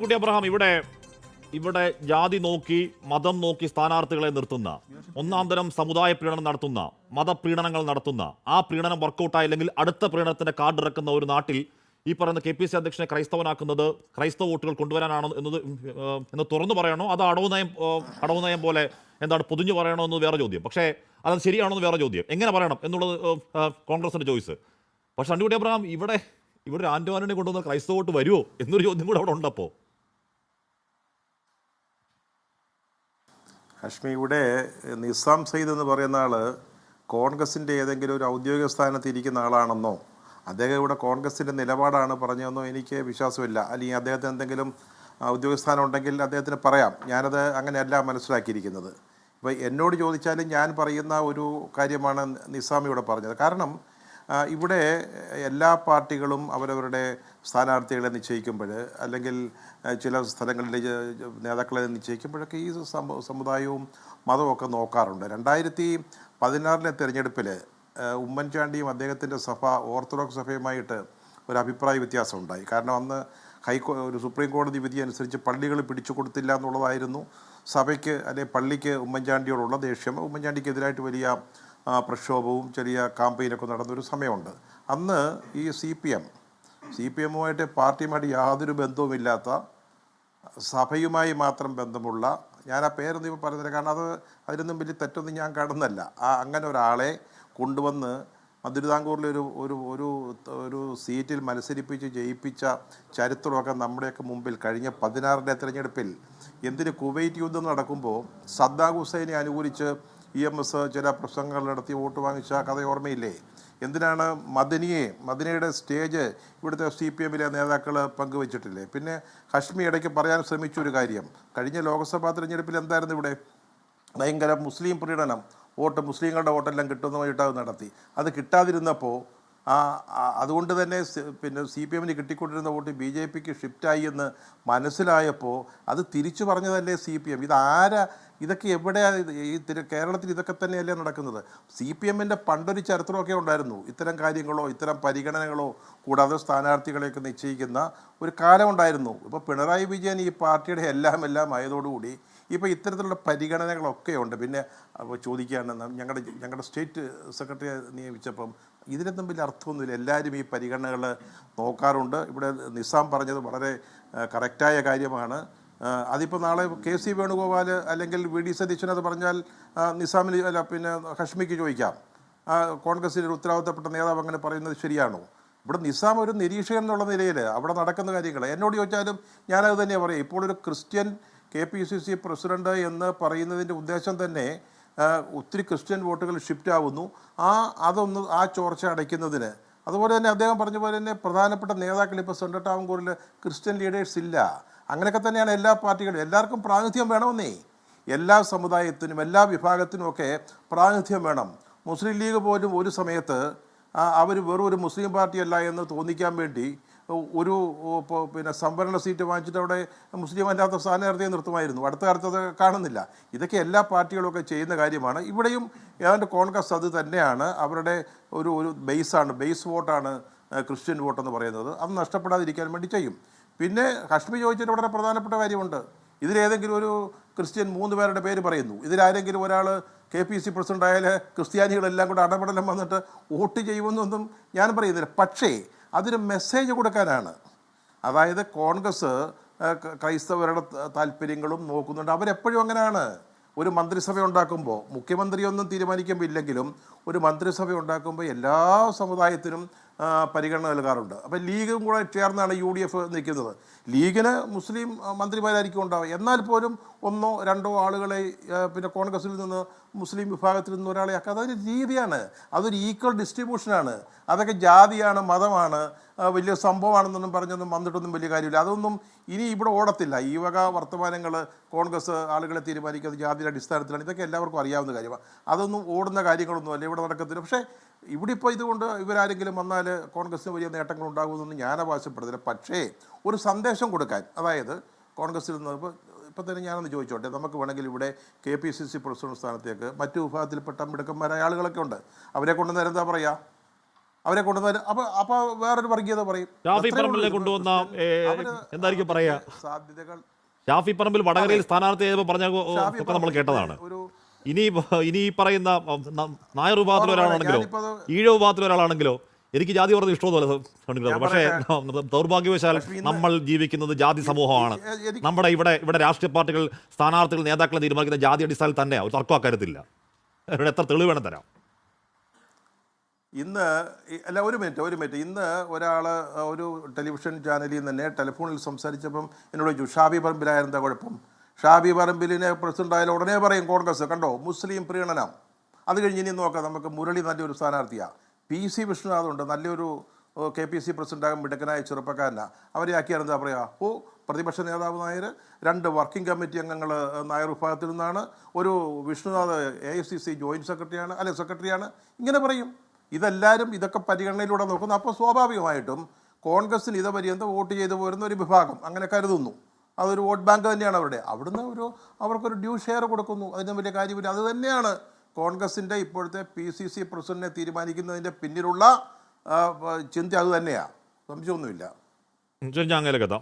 കുട്ടി അബ്രഹാം, ഇവിടെ ഇവിടെ ജാതി നോക്കി മതം നോക്കി സ്ഥാനാർത്ഥികളെ നിർത്തുന്ന, ഒന്നാം തരം സമുദായ പ്രീണനം നടത്തുന്ന, മതപ്രീണനങ്ങൾ നടത്തുന്ന, ആ പ്രീണനം വർക്കൗട്ടായില്ലെങ്കിൽ അടുത്ത പ്രീണനത്തിന്റെ കാർഡ് ഇറക്കുന്ന ഒരു നാട്ടിൽ ഈ പറയുന്ന KPC അധ്യക്ഷനെ ക്രൈസ്തവനാക്കുന്നത് ക്രൈസ്തവ വോട്ടുകൾ കൊണ്ടുവരാനാണോ എന്ന് തുറന്നു പറയണോ, അത് അടവ് നയം പോലെ എന്താണ് പൊതിഞ്ഞു പറയണോ എന്ന് വേറെ ചോദ്യം. പക്ഷേ അത് ശരിയാണോ എന്ന് വേറെ ചോദ്യം. എങ്ങനെ പറയണം എന്നുള്ളത് കോൺഗ്രസിന്റെ ചോയ്സ്. പക്ഷെ അണ്ടിക്കുട്ടി അബ്രഹാം, ഇവിടെ ഇവിടെ ആന്റോ ആന്റണി കൊണ്ടുവന്ന ക്രൈസ്തവ വോട്ട് വരുമോ എന്നൊരു ചോദ്യം കൂടെ അവിടെ ഉണ്ടപ്പോൾ. ഹാഷ്മി, ഇവിടെ നിസാം സയ്യിദ് എന്ന് പറയുന്ന ആൾ കോൺഗ്രസിൻ്റെ ഏതെങ്കിലും ഒരു ഔദ്യോഗിക സ്ഥാനത്ത് ഇരിക്കുന്ന ആളാണെന്നോ അദ്ദേഹം ഇവിടെ കോൺഗ്രസിൻ്റെ നിലപാടാണ് പറഞ്ഞതെന്നോ എനിക്ക് വിശ്വാസമില്ല. അല്ലെങ്കിൽ അദ്ദേഹത്തിന് എന്തെങ്കിലും ഔദ്യോഗിക സ്ഥാനം ഉണ്ടെങ്കിൽ അദ്ദേഹത്തിന് പറയാം. ഞാനത് അങ്ങനെയല്ല മനസ്സിലാക്കിയിരിക്കുന്നത്. ഇപ്പോൾ എന്നോട് ചോദിച്ചാലും ഞാൻ പറയുന്ന ഒരു കാര്യമാണ് നിസാം ഇവിടെ പറഞ്ഞത്. കാരണം ഇവിടെ എല്ലാ പാർട്ടികളും അവരവരുടെ സ്ഥാനാർത്ഥികളെ നിശ്ചയിക്കുമ്പോൾ, അല്ലെങ്കിൽ ചില സ്ഥലങ്ങളിലെ നേതാക്കളെ നിശ്ചയിക്കുമ്പോഴൊക്കെ ഈ സമുദായവും മതവും ഒക്കെ നോക്കാറുണ്ട്. 2016 തിരഞ്ഞെടുപ്പിൽ ഉമ്മൻചാണ്ടിയും അദ്ദേഹത്തിൻ്റെ സഭ ഓർത്തഡോക്സ് സഭയുമായിട്ട് ഒരു അഭിപ്രായ വ്യത്യാസം ഉണ്ടായി. കാരണം അന്ന് ഒരു സുപ്രീം കോടതി വിധി അനുസരിച്ച് പള്ളികൾ പിടിച്ചു കൊടുത്തില്ല എന്നുള്ളതായിരുന്നു സഭയ്ക്ക് അല്ലെങ്കിൽ പള്ളിക്ക് ഉമ്മൻചാണ്ടിയോടുള്ള ദേഷ്യം. ഉമ്മൻചാണ്ടിക്കെതിരായിട്ട് വലിയ പ്രക്ഷോഭവും ചെറിയ കാമ്പയിനൊക്കെ നടന്നൊരു സമയമുണ്ട്. അന്ന് ഈ CPM-ഉമായിട്ട് പാർട്ടിയുമായിട്ട് യാതൊരു ബന്ധവുമില്ലാത്ത, സഭയുമായി മാത്രം ബന്ധമുള്ള, ഞാൻ ആ പേരൊന്നും ഇപ്പോൾ പറയുന്നില്ല, കാരണം അതിലൊന്നും വലിയ തെറ്റൊന്നും ഞാൻ കാണുന്നല്ല. അങ്ങനെ ഒരാളെ കൊണ്ടുവന്ന് തിരുവിതാംകൂറിൽ ഒരു സീറ്റിൽ മത്സരിപ്പിച്ച് ജയിപ്പിച്ച ചരിത്രമൊക്കെ നമ്മുടെയൊക്കെ മുമ്പിൽ കഴിഞ്ഞ 16 തിരഞ്ഞെടുപ്പിൽ എന്തിന് കുവൈറ്റ് യുദ്ധം നടക്കുമ്പോൾ സദ്ദാം ഹുസൈനെ അനുകൂലിച്ച് EMS ചില പ്രസംഗങ്ങൾ നടത്തി വോട്ട് വാങ്ങിച്ച കഥ ഓർമ്മയില്ലേ? എന്തിനാണ് മദനിയുടെ സ്റ്റേജ് ഇവിടുത്തെ CPM-ലെ നേതാക്കൾ പങ്കുവച്ചിട്ടില്ലേ? പിന്നെ ഹാഷ്മി ഇടയ്ക്ക് പറയാൻ ശ്രമിച്ചൊരു കാര്യം, കഴിഞ്ഞ ലോക്സഭാ തിരഞ്ഞെടുപ്പിൽ എന്തായിരുന്നു ഇവിടെ ഭയങ്കര മുസ്ലിം പ്രീണനം, മുസ്ലിങ്ങളുടെ വോട്ടെല്ലാം കിട്ടുന്നതായിട്ട് നടത്തി. അത് കിട്ടാതിരുന്നപ്പോൾ അതുകൊണ്ട് തന്നെ പിന്നെ CPM-ന് കിട്ടിക്കൊണ്ടിരുന്ന വോട്ട് BJP-ക്ക് ഷിഫ്റ്റായി എന്ന് മനസ്സിലായപ്പോൾ അത് തിരിച്ചു പറഞ്ഞതല്ലേ CPM. ഇതൊക്കെ എവിടെയാണ്? ഈ കേരളത്തിൽ ഇതൊക്കെ തന്നെയല്ലേ നടക്കുന്നത്? CPM-ൻ്റെ പണ്ടൊരു ചരിത്രമൊക്കെ ഉണ്ടായിരുന്നു. ഇത്തരം കാര്യങ്ങളോ ഇത്തരം പരിഗണനകളോ കൂടാതെ സ്ഥാനാർത്ഥികളെയൊക്കെ നിശ്ചയിക്കുന്ന ഒരു കാലം ഉണ്ടായിരുന്നു. ഇപ്പോൾ പിണറായി വിജയൻ ഈ പാർട്ടിയുടെ എല്ലാം ആയതോടുകൂടി ഇപ്പോൾ ഇത്തരത്തിലുള്ള പരിഗണനകളൊക്കെ ഉണ്ട്. പിന്നെ ചോദിക്കുകയാണ്, ഞങ്ങളുടെ സ്റ്റേറ്റ് സെക്രട്ടറിയെ നിയമിച്ചപ്പം ഇതിനൊന്നും വലിയ അർത്ഥമൊന്നുമില്ല. എല്ലാവരും ഈ പരിഗണനകൾ നോക്കാറുണ്ട്. ഇവിടെ നിസാം പറഞ്ഞത് വളരെ കറക്റ്റായ കാര്യമാണ്. അതിപ്പോൾ നാളെ KC വേണുഗോപാൽ അല്ലെങ്കിൽ VD സതീശൻ അത് പറഞ്ഞാൽ നിസാമിന് പിന്നെ ഹാഷ്മിക്ക് ചോദിക്കാം, കോൺഗ്രസിൻ്റെ ഒരു ഉത്തരവാദിത്തപ്പെട്ട നേതാവ് അങ്ങനെ പറയുന്നത് ശരിയാണോ? ഇവിടെ നിസാം ഒരു നിരീക്ഷകൻ എന്നുള്ള നിലയിൽ അവിടെ നടക്കുന്ന കാര്യങ്ങൾ എന്നോട് ചോദിച്ചാലും ഞാനത് തന്നെയാണ് പറയുക. ഇപ്പോൾ ഒരു ക്രിസ്ത്യൻ KPCC പ്രസിഡന്റ് എന്ന് പറയുന്നതിൻ്റെ ഉദ്ദേശം തന്നെ ഒത്തിരി ക്രിസ്ത്യൻ വോട്ടുകൾ ഷിഫ്റ്റ് ആവുന്നു. ആ ചോർച്ച അടയ്ക്കുന്നതിന്. അതുപോലെ തന്നെ അദ്ദേഹം പറഞ്ഞ പോലെ തന്നെ പ്രധാനപ്പെട്ട നേതാക്കൾ ഇപ്പോൾ സെൻട്രൽ ടാവൻകൂറിൽ ക്രിസ്ത്യൻ ലീഡേഴ്സ് ഇല്ല. അങ്ങനെയൊക്കെ തന്നെയാണ് എല്ലാ പാർട്ടികളും. എല്ലാവർക്കും പ്രാതിനിധ്യം വേണമെന്നേ. എല്ലാ സമുദായത്തിനും എല്ലാ വിഭാഗത്തിനുമൊക്കെ പ്രാതിനിധ്യം വേണം. മുസ്ലിം ലീഗ് പോലും ഒരു സമയത്ത് അവർ വെറും ഒരു മുസ്ലിം പാർട്ടിയല്ല എന്ന് തോന്നിക്കാൻ വേണ്ടി പിന്നെ സംവരണ സീറ്റ് വാങ്ങിച്ചിട്ട് അവിടെ മുസ്ലിം അല്ലാത്ത സ്ഥാനാർത്ഥിയെ നിർത്തുമായിരുന്നു. അടുത്ത കാലത്ത് അത് കാണുന്നില്ല. ഇതൊക്കെ എല്ലാ പാർട്ടികളുമൊക്കെ ചെയ്യുന്ന കാര്യമാണ്. ഇവിടെയും ഏതാണ്ട് കോൺഗ്രസ് അത് തന്നെയാണ്. അവരുടെ ഒരു ബേസ് വോട്ടാണ് ക്രിസ്ത്യൻ വോട്ടെന്ന് പറയുന്നത്. അത് നഷ്ടപ്പെടാതിരിക്കാൻ വേണ്ടി ചെയ്യും. പിന്നെ ഹാഷ്മി ചോദിച്ചിട്ട് വളരെ പ്രധാനപ്പെട്ട കാര്യമുണ്ട്. ഇതിലേതെങ്കിലും ഒരു ക്രിസ്ത്യൻ 3 പേരുടെ പേര് പറയുന്നു. ഇതിലാരെങ്കിലും ഒരാൾ KPC പ്രസിഡന്റ് ആയാൽ ക്രിസ്ത്യാനികളെല്ലാം കൂടെ അടപടലം വന്നിട്ട് വോട്ട് ചെയ്യുമെന്നൊന്നും ഞാൻ പറയുന്നില്ല. പക്ഷേ അതൊരു മെസ്സേജ് കൊടുക്കാനാണ്. അതായത് കോൺഗ്രസ് ക്രൈസ്തവരുടെ താല്പര്യങ്ങളും നോക്കുന്നുണ്ട്. അവരെപ്പോഴും അങ്ങനെയാണ്. ഒരു മന്ത്രിസഭ ഉണ്ടാക്കുമ്പോൾ മുഖ്യമന്ത്രിയൊന്നും തീരുമാനിക്കുമ്പോൾ ഇല്ലെങ്കിലും ഒരു മന്ത്രിസഭ ഉണ്ടാക്കുമ്പോൾ എല്ലാ സമുദായത്തിനും പരിഗണന നൽകാറുണ്ട്. അപ്പോൾ ലീഗും കൂടെ ചേർന്നാണ് UDF നിൽക്കുന്നത്. ലീഗിന് മുസ്ലിം മന്ത്രിമാരായിരിക്കും ഉണ്ടാവുക. എന്നാൽ പോലും 1 or 2 ആളുകളെ പിന്നെ കോൺഗ്രസിൽ നിന്ന് മുസ്ലിം വിഭാഗത്തിൽ നിന്ന് ഒരാളെ ആക്കുക. അതൊരു രീതിയാണ്. അതൊരു ഈക്വൽ ഡിസ്ട്രിബ്യൂഷനാണ്. അതൊക്കെ ജാതിയാണ്, മതമാണ്, വലിയ സംഭവമാണെന്നൊന്നും പറഞ്ഞൊന്നും വന്നിട്ടൊന്നും വലിയ കാര്യമില്ല. അതൊന്നും ഇനി ഇവിടെ ഓടത്തില്ല. ഈ വക വർത്തമാനങ്ങൾ കോൺഗ്രസ് ആളുകളെ തീരുമാനിക്കുന്നത് ജാതിയുടെ അടിസ്ഥാനത്തിലാണ്. ഇതൊക്കെ എല്ലാവർക്കും അറിയാവുന്ന കാര്യമാണ്. അതൊന്നും ഓടുന്ന കാര്യങ്ങളൊന്നുമല്ല ഇവിടെ നടക്കത്തില്ല. പക്ഷേ ഇവിടെ ഇപ്പോൾ ഇതുകൊണ്ട് ഇവരാരെങ്കിലും വന്നാൽ കോൺഗ്രസിന് വലിയ നേട്ടങ്ങൾ ഉണ്ടാകുമെന്നൊന്നും ഞാൻ അവകാശപ്പെടുന്നില്ല. പക്ഷേ ഒരു സന്ദേശം കൊടുക്കാൻ, അതായത് കോൺഗ്രസിൽ നിന്ന് ഇപ്പം തന്നെ ഞാനൊന്ന് ചോദിച്ചോട്ടെ, നമുക്ക് വേണമെങ്കിൽ ഇവിടെ KPCC പ്രസിഡന്റ് സ്ഥാനത്തേക്ക് മറ്റു വിഭാഗത്തിൽപ്പെട്ട മിടുക്കന്മാരായ ആളുകളൊക്കെ ഉണ്ട്. അവരെ കൊണ്ടുവന്നേരം എന്താ പറയുക? അവരെ കൊണ്ടുവന്നാലും അപ്പോൾ വേറൊരു വർഗീയത പറയും. ഷാഫി അത്രയേ പറമ്പിലിനെ ഉള്ളൂ. കൊണ്ടുവന്ന അവര് എന്തായിരിക്കും പറയാ, സാധ്യതകൾ ഷാഫി പറമ്പിൽ വടകരയിൽ സ്ഥാനാർത്ഥി പറഞ്ഞ ഷാഫി ഒക്കെ നമ്മൾ കേട്ടതാണ്. ഒരു ഇനി ഈ പറയുന്ന നായർ വിഭാഗത്തിൽ ഒരാളാണെങ്കിലോ ഈഴ വിഭാഗത്തിൽ ഒരാളാണെങ്കിലോ എനിക്ക് ജാതി പറഞ്ഞത് ഇഷ്ടമൊന്നുമല്ല. പക്ഷേ ദൗർഭാഗ്യവശാൽ നമ്മൾ ജീവിക്കുന്നത് ജാതി സമൂഹമാണ്. നമ്മുടെ ഇവിടെ രാഷ്ട്രീയ പാർട്ടികൾ സ്ഥാനാർത്ഥികൾ നേതാക്കളെ തീരുമാനിക്കുന്ന ജാതി അടിസ്ഥാനത്തിൽ തന്നെയാണ്. ഒരു തർക്കം അക്കാര്യത്തില്ല. അവരുടെ എത്ര തെളിവ് വേണം തരാം. ഇന്ന് അല്ല, ഒരു മിനിറ്റ് ഇന്ന് ഒരാൾ ഒരു ടെലിവിഷൻ ചാനലിൽ തന്നെ ടെലിഫോണിൽ സംസാരിച്ചപ്പം എന്നോട് ചോദിച്ചു ഷാബി പറമ്പിലായിരുന്ന കുഴപ്പം. ഷാബി പറമ്പിലിനെ പ്രസിഡന്റ് ആയാലും ഉടനെ പറയും കോൺഗ്രസ് കണ്ടോ മുസ്ലിം പ്രീണനം. അത് കഴിഞ്ഞ് ഇനി നോക്കാം, നമുക്ക് മുരളി നല്ലൊരു സ്ഥാനാർത്ഥിയാണ്. PC വിഷ്ണുനാഥുണ്ട്, നല്ലൊരു KPC പ്രസിഡന്റാകും, മിടുക്കനായ ചെറുപ്പക്കാരനാണ്. അവരെ ആക്കിയാൽ എന്താ പറയുക, പ്രതിപക്ഷ നേതാവ് നായർ, 2 വർക്കിംഗ് കമ്മിറ്റി അംഗങ്ങൾ നായർ വിഭാഗത്തിൽ നിന്നാണ്, ഒരു വിഷ്ണുനാഥ് AICC ജോയിൻറ്റ് സെക്രട്ടറിയാണ്. ഇങ്ങനെ പറയും. ഇതൊക്കെ പരിഗണനയിലൂടെ നോക്കുന്നു. അപ്പോൾ സ്വാഭാവികമായിട്ടും കോൺഗ്രസിന് ഇതുപര്യന്തം വോട്ട് ചെയ്തു പോരുന്ന ഒരു വിഭാഗം അങ്ങനെ കരുതുന്നു. അതൊരു വോട്ട് ബാങ്ക് തന്നെയാണ് അവിടുന്ന് അവർക്കൊരു ഡ്യൂ ഷെയർ കൊടുക്കുന്നു. അതിന് വലിയ കാര്യമില്ല. അത് തന്നെയാണ് കോൺഗ്രസിൻ്റെ ഇപ്പോഴത്തെ PCC പ്രസിഡന്റിനെ തീരുമാനിക്കുന്നതിൻ്റെ പിന്നിലുള്ള ചിന്ത. അത് തന്നെയാണ്, സംശയമൊന്നുമില്ല. ഞാൻ അങ്ങനെ കഥ